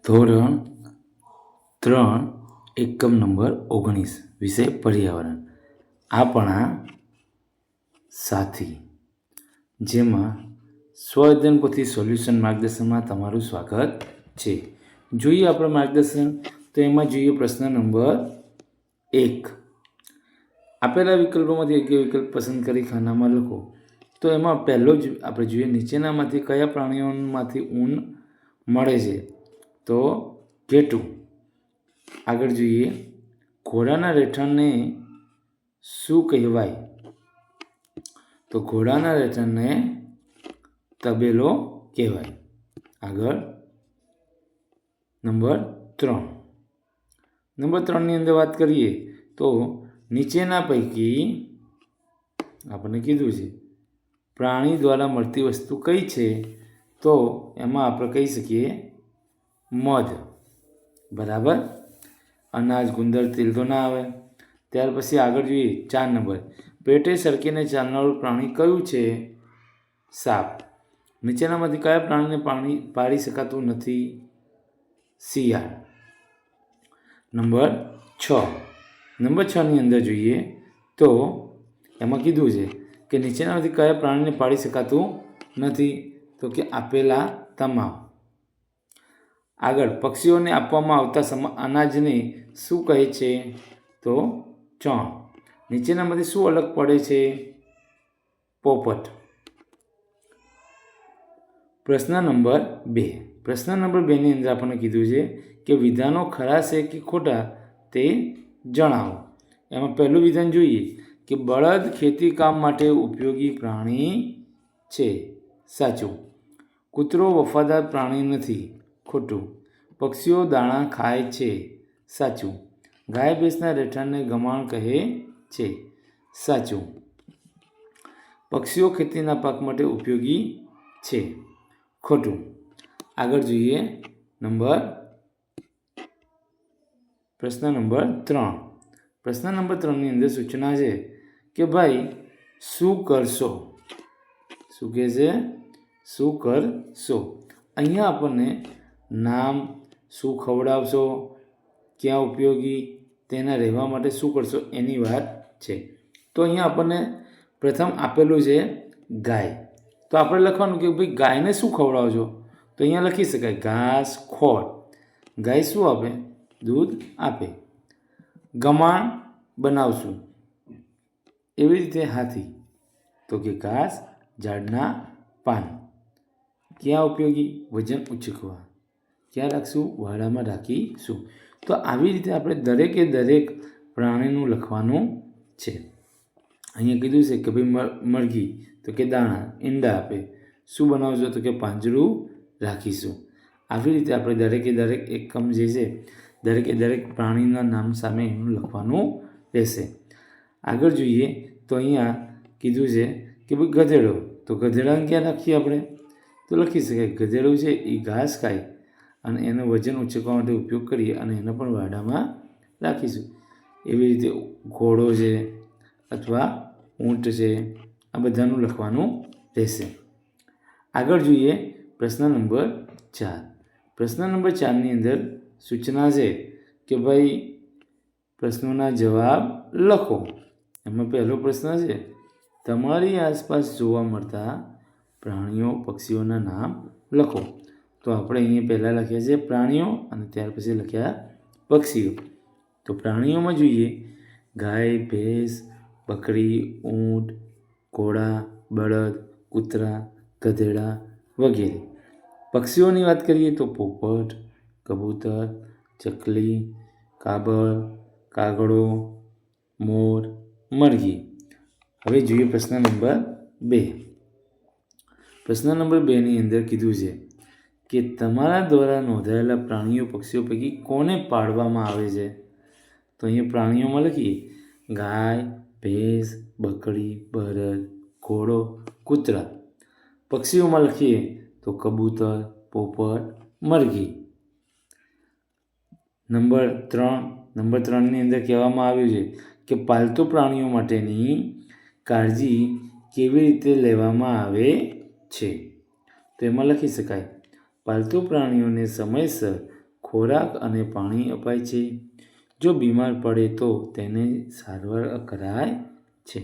ધોરણ 3 એકમ નંબર 19 વિષય પર્યાવરણ આપણા સાથી, જેમાં સ્વઅધ્યયન પોથી સોલ્યુશન માર્ગદર્શનમાં તમારું સ્વાગત છે. જોઈએ આપણે માર્ગદર્શન, તો એમાં જોઈએ પ્રશ્ન નંબર 1. આપેલા વિકલ્પોમાંથી યોગ્ય વિકલ્પ પસંદ કરી ખાનામાં લખો. તો એમાં પહેલો જ આપણે જોઈએ, નીચેનામાંથી કયા પ્રાણીઓમાંથી ઊન મળે છે? તો ઘેટું. આગળ જોઈએ, ઘોડાના રહેઠાણને શું કહેવાય? તો ઘોડાના રહેઠાણને તબેલો કહેવાય. આગળ નંબર 3. નંબર 3ની અંદર વાત કરીએ તો નીચેના પૈકી આપણને કીધું છે પ્રાણી દ્વારા મળતી વસ્તુ કઈ છે? તો એમાં આપણે કહી શકીએ મધ. બરાબર. અનાજ, ગુંદર, તેલ તો ના આવે. ત્યાર પછી આગળ જોઈએ 4 નંબર. પેટે સરકીને ચાલનારું પ્રાણી કયું છે? સાપ. નીચેનામાંથી કયા પ્રાણીને પાળી શકાતું નથી? શિયાળ. નંબર 6. નંબર 6ની અંદર જોઈએ તો એમાં કીધું છે કે નીચેનામાંથી કયા પ્રાણીને પાળી શકાતું નથી? તો કે આપેલા તમામ. આગળ પક્ષીઓને આપવામાં આવતા અનાજને શું કહે છે? તો ચણ. નીચેનામાંથી શું અલગ પડે છે? પોપટ. પ્રશ્ન નંબર 2. પ્રશ્ન નંબર 2ની અંદર આપણને કીધું છે કે વિધાનો ખરા છે કે ખોટા તે જણાવો. એમાં પહેલું વિધાન જોઈએ કે બળદ ખેતી કામ માટે ઉપયોગી પ્રાણી છે. સાચું. કૂતરો વફાદાર પ્રાણી નથી. ખોટું. પક્ષીઓ દાણા ખાય છે. સાચું. ગાય ભેંસના રહેઠાણને ગમાણ કહે છે. સાચું. પક્ષીઓ ખેતીના પાક માટે ઉપયોગી છે. ખોટું. આગળ જોઈએ પ્રશ્ન નંબર 3. પ્રશ્ન નંબર 3ની અંદર સૂચના છે કે ભાઈ શું કરશો? શું કહે છે? શું કરશો? અહીંયા આપણને નામ, શું ખવડાવશો, ક્યાં ઉપયોગી, તેના રહેવા માટે શું કરશો એની વાત છે. તો અહીંયા આપણને પ્રથમ આપેલું છે ગાય. તો આપણે લખવાનું કે ભાઈ ગાયને શું ખવડાવશો? તો અહીંયા લખી શકાય ઘાસ, ખોળ. ગાય શું આપે? દૂધ આપે. ગમાણ બનાવશું. એવી રીતે હાથી. તો કે ઘાસ, ઝાડના પાન. ક્યાં ઉપયોગી? વજન ઉચકવા. ક્યાં રાખશું? વાડામાં રાખીશું. તો આવી રીતે આપણે દરેકે દરેક પ્રાણીનું લખવાનું છે. અહીંયા કીધું છે કે ભાઈ મરઘી, તો કે દાણા, ઈંડા આપે. શું બનાવશો? તો કે પાંજરું રાખીશું. આવી રીતે આપણે દરેકે દરેક એકમ જે છે દરેકે દરેક પ્રાણીના નામ સામે એનું લખવાનું રહેશે. આગળ જોઈએ તો અહીંયા કીધું છે કે ભાઈ ગધેડો. તો ગધેડાને ક્યાં રાખીએ આપણે? તો લખી શકાય ગધેડું છે એ ઘાસ ખાય અને એનું વજન ઉચકવા માટે ઉપયોગ કરીએ અને એને પણ વાડામાં રાખીશું. એવી રીતે ઘોડો છે અથવા ઊંટ છે, આ બધાનું લખવાનું રહેશે. આગળ જોઈએ પ્રશ્ન નંબર 4. પ્રશ્ન નંબર 4ની અંદર સૂચના છે કે ભાઈ પ્રશ્નોના જવાબ લખો. એમાં પહેલો પ્રશ્ન છે તમારી આસપાસ જોવા મળતા પ્રાણીઓ, પક્ષીઓના નામ લખો. તો આપણે અહીંયા પહેલાં લખ્યા છે પ્રાણીઓ અને ત્યાર પછી લખ્યા પક્ષીઓ. તો પ્રાણીઓમાં જોઈએ ગાય, ભેંસ, બકરી, ઊંટ, ઘોડા, બળદ, કૂતરા, ગધેડા વગેરે. પક્ષીઓની વાત કરીએ તો પોપટ, કબૂતર, ચકલી, કાબર, કાગડો, મોર, મરઘી. હવે જોઈએ પ્રશ્ન નંબર 2. પ્રશ્ન નંબર 2ની અંદર કીધું છે કે તમારા દ્વારા નોંધાયેલા પ્રાણીઓ, પક્ષીઓ પૈકી કોને પાળવામાં આવે છે? તો અહીંયા પ્રાણીઓમાં લખીએ ગાય, ભેંસ, બકરી, બળદ, ઘોડો, કૂતરા. પક્ષીઓમાં લખીએ તો કબૂતર, પોપટ, મરઘી. નંબર 3ની અંદર કહેવામાં આવ્યું છે કે પાલતુ પ્રાણીઓ માટેની કાળજી કેવી રીતે લેવામાં આવે છે? તો એમાં લખી શકાય પાલતુ પ્રાણીઓને સમયસર ખોરાક અને પાણી અપાય છે. જો બીમાર પડે તો તેને સારવાર કરાય છે.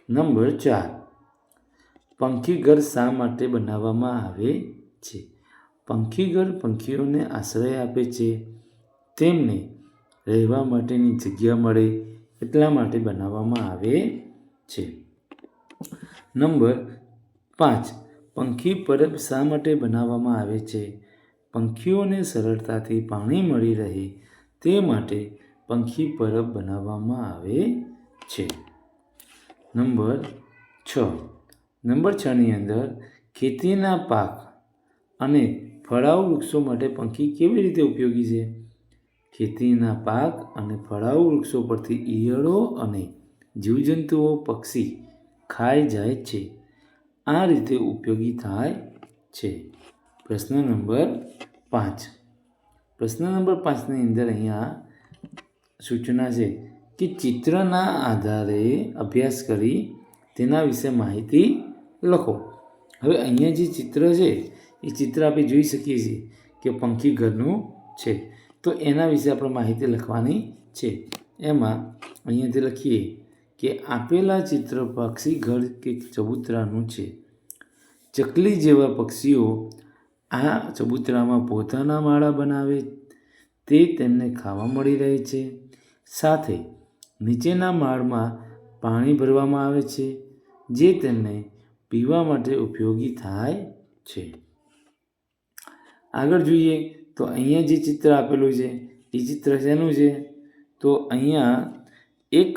નંબર 4, પંખીઘર શા માટે બનાવવામાં આવે છે? પંખીઘર પંખીઓને આશ્રય આપે છે. તેમને રહેવા માટેની જગ્યા મળે એટલા માટે બનાવવામાં આવે છે. નંબર 5, પંખી પરબ શા માટે બનાવવામાં આવે છે? પંખીઓને સરળતાથી પાણી મળી રહે તે માટે પંખી પરબ બનાવવામાં આવે છે. નંબર 6 ની અંદર ખેતીના પાક અને ફળાઉ વૃક્ષો માટે પંખી કેવી રીતે ઉપયોગી છે? ખેતીના પાક અને ફળાઉ વૃક્ષો પરથી ઈયળો અને જીવજંતુઓ પક્ષી ખાઈ જાય છે. આ રીતે ઉપયોગી થાય છે. પ્રશ્ન નંબર 5. પ્રશ્ન નંબર 5ની અંદર અહીંયા સૂચના છે કે ચિત્રના આધારે અભ્યાસ કરી તેના વિશે માહિતી લખો. હવે અહીંયા જે ચિત્ર છે એ ચિત્ર આપણે જોઈ શકીએ છીએ કે પંખી ઘરનું છે. તો એના વિશે આપણે માહિતી લખવાની છે. એમાં અહીંયાથી લખીએ કે આપેલા ચિત્ર પક્ષી ઘર કે ચબૂતરાનું છે. ચકલી જેવા પક્ષીઓ આ ચબૂતરામાં પોતાના માળા બનાવે તે તેમને ખાવા મળી રહે છે. સાથે નીચેના માળમાં પાણી ભરવામાં આવે છે જે તેમને પીવા માટે ઉપયોગી થાય છે. આગળ જોઈએ તો અહીંયા જે ચિત્ર આપેલું છે એ ચિત્ર શેનું છે? તો અહીંયા એક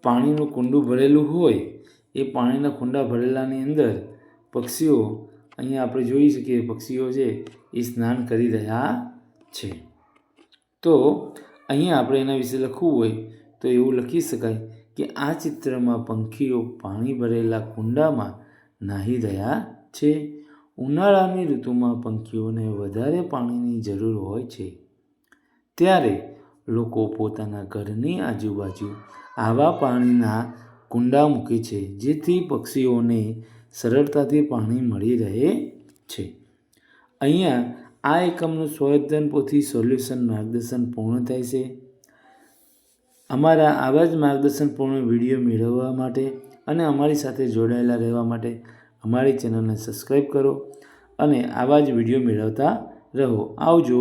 પાણીનું કુંડું ભરેલું હોય એ પાણીના કુંડા ભરેલાની અંદર પક્ષીઓ અહીંયા આપણે જોઈ શકીએ પક્ષીઓ છે એ સ્નાન કરી રહ્યા છે. તો અહીંયા આપણે એના વિશે લખવું હોય તો એવું લખી શકાય કે આ ચિત્રમાં પંખીઓ પાણી ભરેલા કુંડામાં નાહી રહ્યા છે. ઉનાળાની ઋતુમાં પંખીઓને વધારે પાણીની જરૂર હોય છે. ત્યારે લોકો પોતાના ઘરની આજુબાજુ આવા પાણીના કુંડા મૂકે છે જેથી પક્ષીઓને સરળતાથી પાણી મળી રહે છે. અહીંયા આ એકમનું સ્વાધ્યાય પોથી સોલ્યુશન માર્ગદર્શન પૂર્ણ થાય છે. અમારા આવા જ માર્ગદર્શનપૂર્ણ વિડીયો મેળવવા માટે અને અમારી સાથે જોડાયેલા રહેવા માટે અમારી ચેનલને સબસ્ક્રાઈબ કરો અને આવા જ વિડીયો મેળવતા રહો. આવજો.